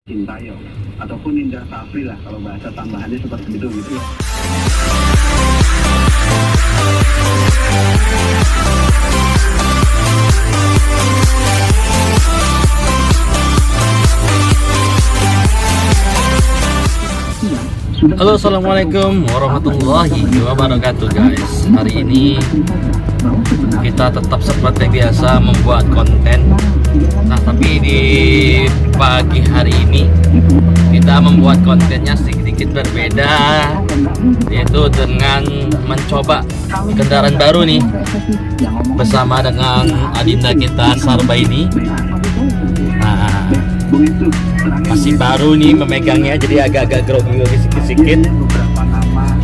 Sintayong ataupun Indra Safri lah kalau bahasa tambahannya seperti itu gitu. Halo, assalamualaikum warahmatullahi wabarakatuh guys. Hari ini kita tetap seperti biasa membuat konten. Nah, tapi di pagi hari ini kita membuat kontennya sedikit berbeda, yaitu dengan mencoba kendaraan baru nih bersama dengan adinda kita Sarba ini. Nah, masih baru nih memegangnya, jadi agak-agak grogi sedikit.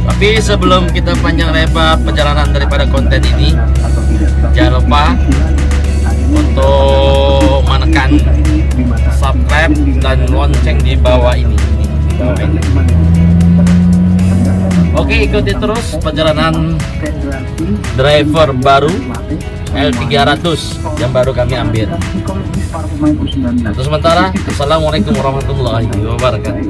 Tapi sebelum kita panjang lebar perjalanan daripada konten ini, jangan lupa untuk menekan subscribe dan lonceng di bawah ini. Oke, ikuti terus perjalanan driver baru L300 yang baru kami ambil. Untuk sementara, assalamualaikum warahmatullahi wabarakatuh.